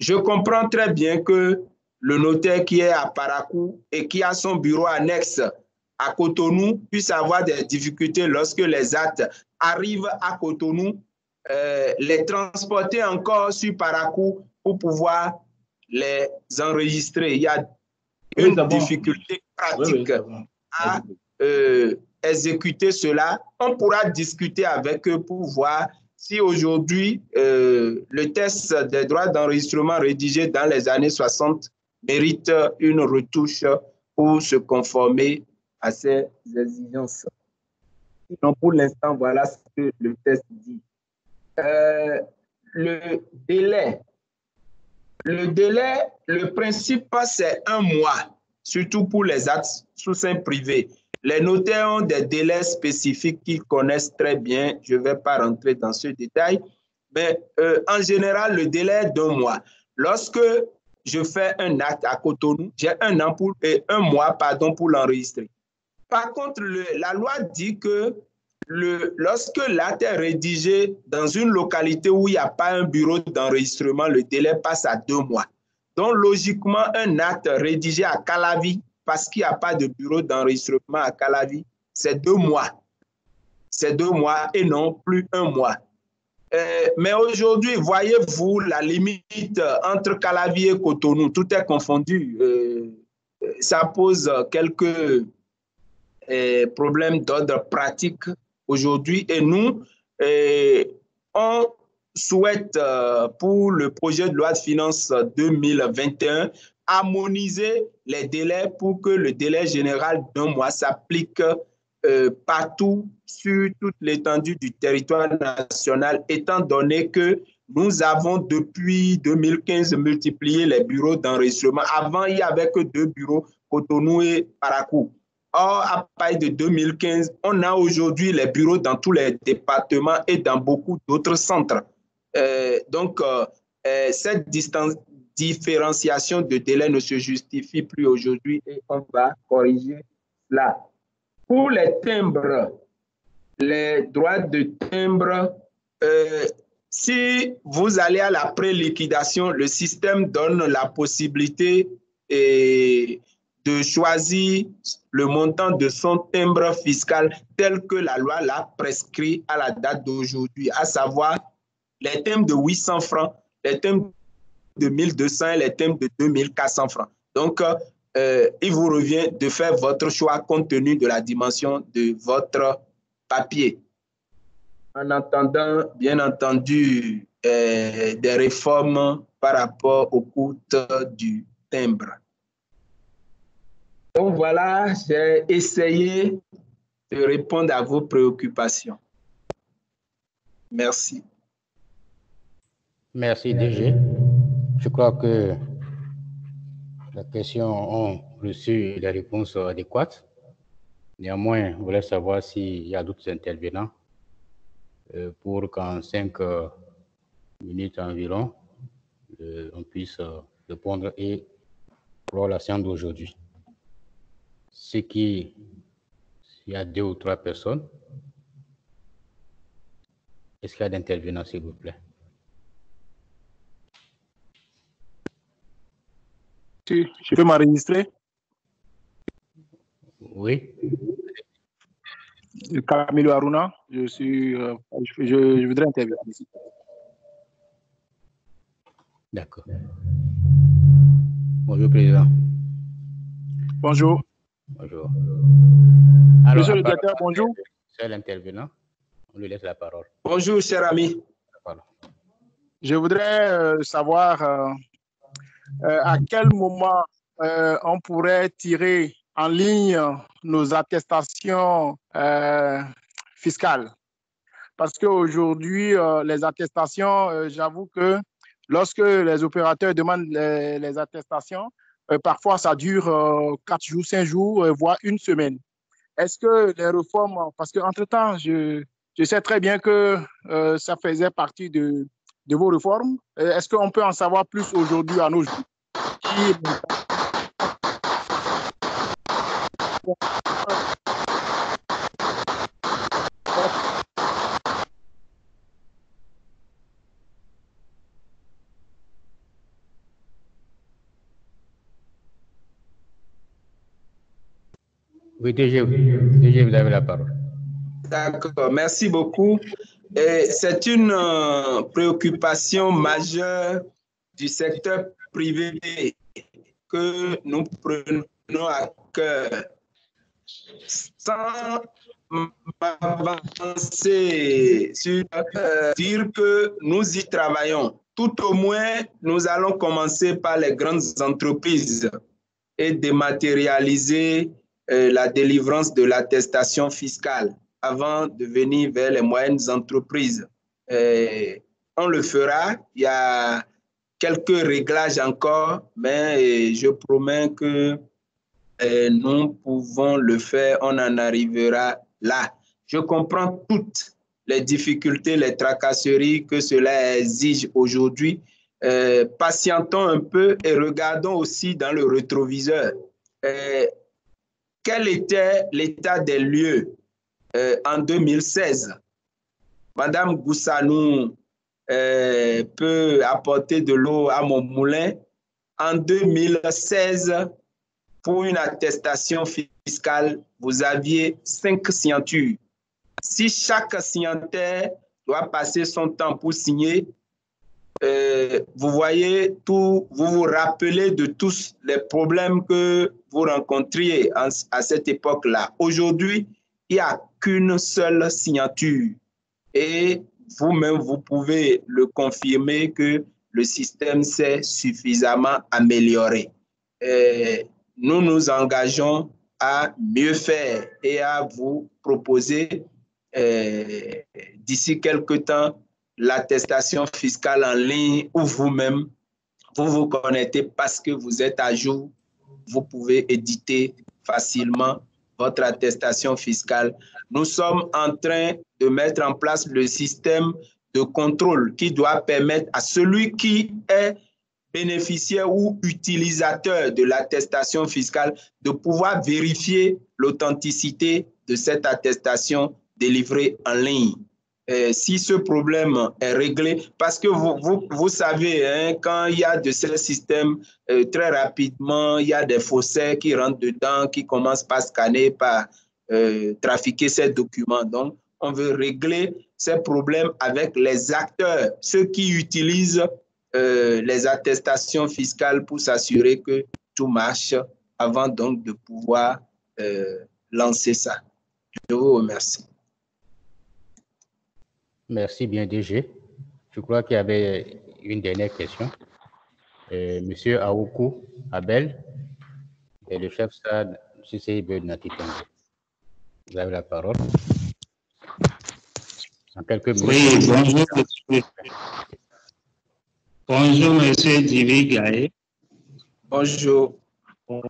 Je comprends très bien que le notaire qui est à Parakou et qui a son bureau annexe à Cotonou puisse avoir des difficultés lorsque les actes arrivent à Cotonou, les transporter encore sur Parakou pour pouvoir les enregistrer. Il y a une difficulté pratique à exécuter cela. On pourra discuter avec eux pour voir si aujourd'hui le test des droits d'enregistrement rédigé dans les années 60 mérite une retouche pour se conformer à ces exigences. Donc, pour l'instant, voilà ce que le test dit. Le délai, le principe, c'est 1 mois, surtout pour les actes sous seing privé. Les notaires ont des délais spécifiques qu'ils connaissent très bien. Je ne vais pas rentrer dans ce détail. Mais en général, le délai est d'1 mois. Lorsque je fais un acte à Cotonou, j'ai un mois pour l'enregistrer. Par contre, la loi dit que lorsque l'acte est rédigé dans une localité où il n'y a pas un bureau d'enregistrement, le délai passe à 2 mois. Donc, logiquement, un acte rédigé à Calavi, parce qu'il n'y a pas de bureau d'enregistrement à Calavi, c'est 2 mois. C'est 2 mois et non plus 1 mois. Mais aujourd'hui, voyez-vous la limite entre Calavi et Cotonou, tout est confondu. Ça pose quelques problèmes d'ordre pratique aujourd'hui. Et nous, on souhaite pour le projet de loi de finances 2021 harmoniser les délais pour que le délai général d'1 mois s'applique partout sur toute l'étendue du territoire national, étant donné que nous avons depuis 2015 multiplié les bureaux d'enregistrement. Avant, il n'y avait que 2 bureaux, Cotonou et Parakou. Or, à partir de 2015, on a aujourd'hui les bureaux dans tous les départements et dans beaucoup d'autres centres. Donc, cette différenciation de délai ne se justifie plus aujourd'hui et on va corriger cela. Pour les timbres, les droits de timbre, si vous allez à la préliquidation, le système donne la possibilité de choisir le montant de son timbre fiscal tel que la loi l'a prescrit à la date d'aujourd'hui, à savoir les timbres de 800 francs, les timbres de 1200 et les timbres de 2400 francs. Donc, il vous revient de faire votre choix compte tenu de la dimension de votre papier. En attendant, bien entendu, des réformes par rapport au coût du timbre. Donc voilà, j'ai essayé de répondre à vos préoccupations. Merci. Merci, DG. Je crois que les questions ont reçu les réponses adéquates. Néanmoins, je voulais savoir s'il y a d'autres intervenants pour qu'en 5 minutes environ, on puisse répondre et pour la séance d'aujourd'hui. S'il y a 2 ou 3 personnes, est-ce qu'il y a d'intervenants, s'il vous plaît? Je peux m'enregistrer? Oui. Camilo Aruna, je voudrais intervenir ici. D'accord. Bonjour, Président. Bonjour. Bonjour. Alors, monsieur le directeur, bonjour. C'est l'intervenant. On lui laisse la parole. Bonjour, cher ami. Je voudrais savoir à quel moment on pourrait tirer en ligne nos attestations fiscales. Parce qu'aujourd'hui, les attestations, j'avoue que lorsque les opérateurs demandent les attestations, parfois ça dure 4 jours, 5 jours, voire 1 semaine. Est-ce que les réformes, parce qu'entre-temps, je sais très bien que ça faisait partie de vos réformes. Est-ce qu'on peut en savoir plus aujourd'hui à nos jours? Oui, DG, vous avez la parole. D'accord, merci beaucoup. C'est une préoccupation majeure du secteur privé que nous prenons à cœur. Sans m'avancer sur dire que nous y travaillons. Tout au moins, nous allons commencer par les grandes entreprises et dématérialiser la délivrance de l'attestation fiscale avant de venir vers les moyennes entreprises. On le fera. Il y a quelques réglages encore, mais je promets que nous pouvons le faire, on en arrivera là. Je comprends toutes les difficultés, les tracasseries que cela exige aujourd'hui. Patientons un peu et regardons aussi dans le rétroviseur. Quel était l'état des lieux en 2016? Madame Goussanou peut apporter de l'eau à mon moulin. En 2016, pour une attestation fiscale, vous aviez 5 signatures. Si chaque signataire doit passer son temps pour signer, vous voyez tout, vous vous rappelez de tous les problèmes que vous rencontriez à cette époque-là. Aujourd'hui, il n'y a qu'une seule signature. Et vous-même, vous pouvez le confirmer que le système s'est suffisamment amélioré. Nous nous engageons à mieux faire et à vous proposer d'ici quelques temps l'attestation fiscale en ligne où vous-même, vous vous connectez parce que vous êtes à jour, vous pouvez éditer facilement votre attestation fiscale. Nous sommes en train de mettre en place le système de contrôle qui doit permettre à celui qui est bénéficiaire ou utilisateur de l'attestation fiscale de pouvoir vérifier l'authenticité de cette attestation délivrée en ligne. Si ce problème est réglé, parce que vous savez, hein, quand il y a de ces systèmes, très rapidement, il y a des faussaires qui rentrent dedans, qui commencent par scanner, par trafiquer ces documents. Donc, on veut régler ces problèmes avec les acteurs, ceux qui utilisent les attestations fiscales pour s'assurer que tout marche avant donc de pouvoir lancer ça. Je vous remercie. Merci bien, DG. Je crois qu'il y avait une dernière question. Monsieur Aoukou Abel, et le chef SAD CCIB de Nati Tengu. Vous avez la parole. En quelques minutes. Oui, bonjour, monsieur. Bonjour, monsieur Divi Gaye. Bonjour. Bonjour.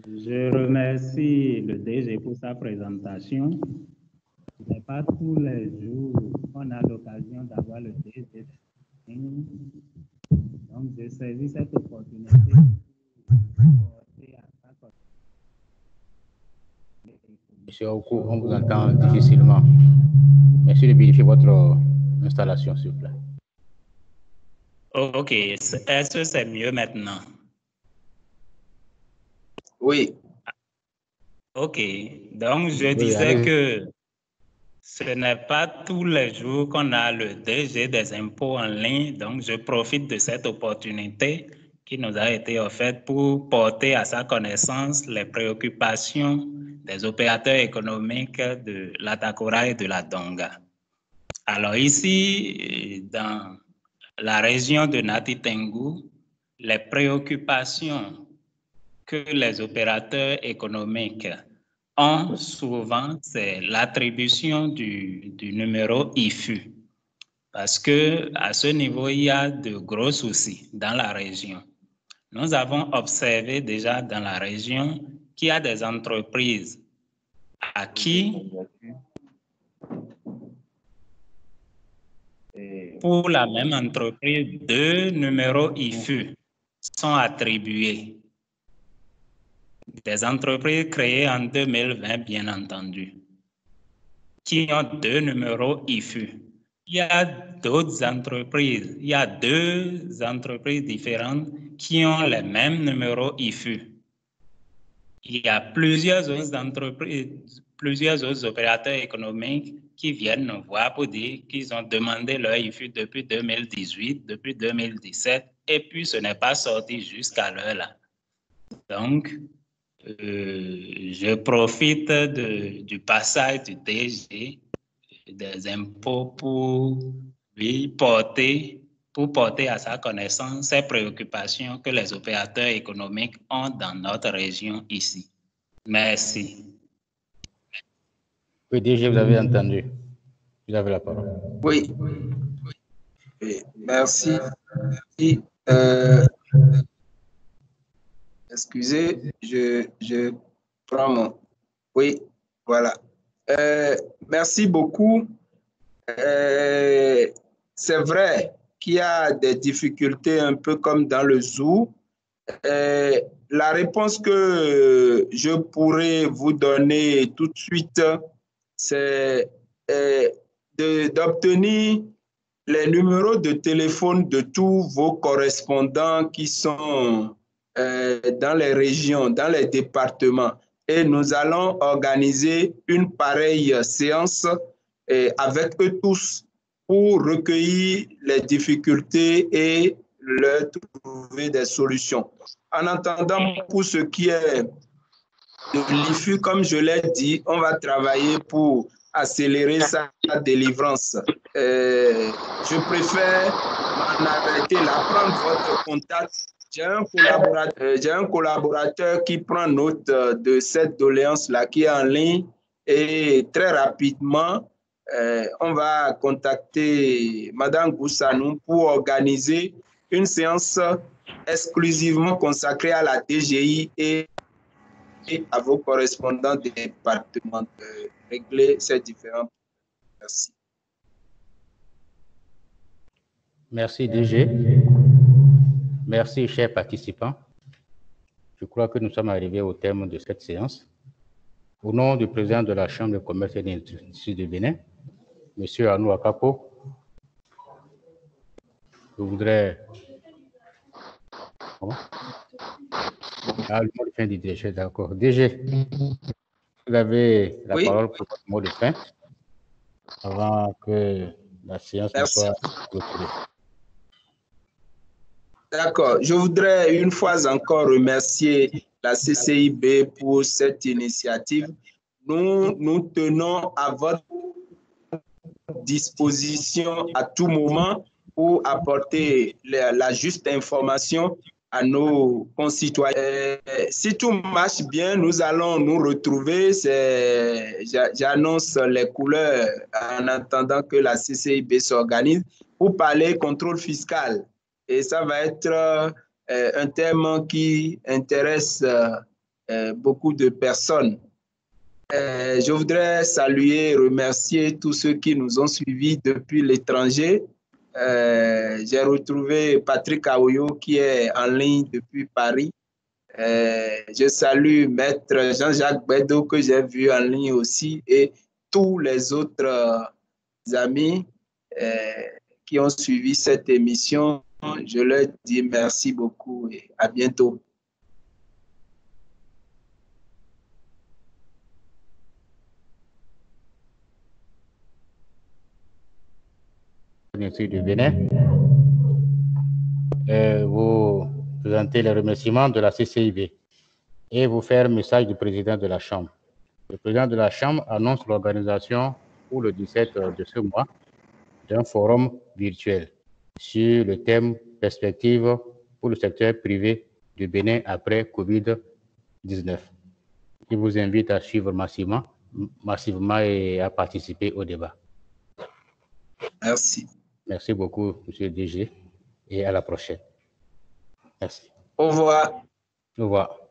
Je remercie le DG pour sa présentation. Ce n'est pas tous les jours qu'on a l'occasion d'avoir le DG. Donc, je saisis cette opportunité pour porter à sa connaissance. Monsieur Aoukou, on vous entend difficilement. Merci de vérifier votre installation, s'il vous plaît. Ok, est-ce que c'est mieux maintenant? Oui. Ok, donc je disais que ce n'est pas tous les jours qu'on a le DG des impôts en ligne, donc je profite de cette opportunité qui nous a été offerte pour porter à sa connaissance les préoccupations des opérateurs économiques de la Takora et de la Donga. Alors ici, dans la région de Nati Tengu, les préoccupations que les opérateurs économiques ont souvent, c'est l'attribution du numéro IFU. Parce que à ce niveau, il y a de gros soucis dans la région. Nous avons observé déjà dans la région qu'il y a des entreprises à qui, pour la même entreprise, 2 numéros IFU sont attribués. Des entreprises créées en 2020, bien entendu, qui ont 2 numéros IFU. Il y a d'autres entreprises, il y a 2 entreprises différentes qui ont les mêmes numéros IFU. Il y a plusieurs autres entreprises, plusieurs autres opérateurs économiques qui viennent nous voir pour dire qu'ils ont demandé leur IFU depuis 2018, depuis 2017, et puis ce n'est pas sorti jusqu'à l'heure là. Donc, je profite du passage du DG des impôts pour lui porter à sa connaissance ces préoccupations que les opérateurs économiques ont dans notre région ici. Merci. Oui, DG, vous avez entendu. Vous avez la parole. Oui. Merci. Excusez, je prends mon... Oui, voilà. Merci beaucoup. C'est vrai qu'il y a des difficultés un peu comme dans le zoo. La réponse que je pourrais vous donner tout de suite, c'est d'obtenir les numéros de téléphone de tous vos correspondants qui sont dans les régions, dans les départements. Et nous allons organiser une pareille séance avec eux tous pour recueillir les difficultés et leur trouver des solutions. En attendant, pour ce qui est de l'IFU, comme je l'ai dit, on va travailler pour accélérer sa délivrance. Je préfère m'en arrêter là, prendre votre contact. J'ai un collaborateur qui prend note de cette doléance-là qui est en ligne et très rapidement, on va contacter Madame Goussanou pour organiser une séance exclusivement consacrée à la DGI et à vos correspondants des départements de régler ces différents problèmes. Merci. Merci DG. Merci, chers participants. Je crois que nous sommes arrivés au terme de cette séance. Au nom du président de la Chambre de commerce et d'industrie de Bénin, M. Arnaud Akapo, je voudrais... Ah, le mot de fin du DG, d'accord. DG, vous avez la parole pour votre mot de fin avant que la séance ne soit clôturée. D'accord. Je voudrais une fois encore remercier la CCIB pour cette initiative. Nous tenons à votre disposition à tout moment pour apporter la juste information à nos concitoyens. Si tout marche bien, nous allons nous retrouver. J'annonce les couleurs en attendant que la CCIB s'organise pour parler contrôle fiscal. Et ça va être un thème qui intéresse beaucoup de personnes. Je voudrais saluer et remercier tous ceux qui nous ont suivis depuis l'étranger. J'ai retrouvé Patrick Aoyo qui est en ligne depuis Paris. Je salue Maître Jean-Jacques Bedo que j'ai vu en ligne aussi et tous les autres amis qui ont suivi cette émission. Je leur dis merci beaucoup et à bientôt. Du Bénin, vous présenter les remerciements de la CCIB et vous faire un message du président de la Chambre. Le président de la Chambre annonce l'organisation pour le 17 de ce mois d'un forum virtuel sur le thème perspective pour le secteur privé du Bénin après COVID-19. Je vous invite à suivre massivement et à participer au débat. Merci. Merci beaucoup, M. DG, et à la prochaine. Merci. Au revoir. Au revoir.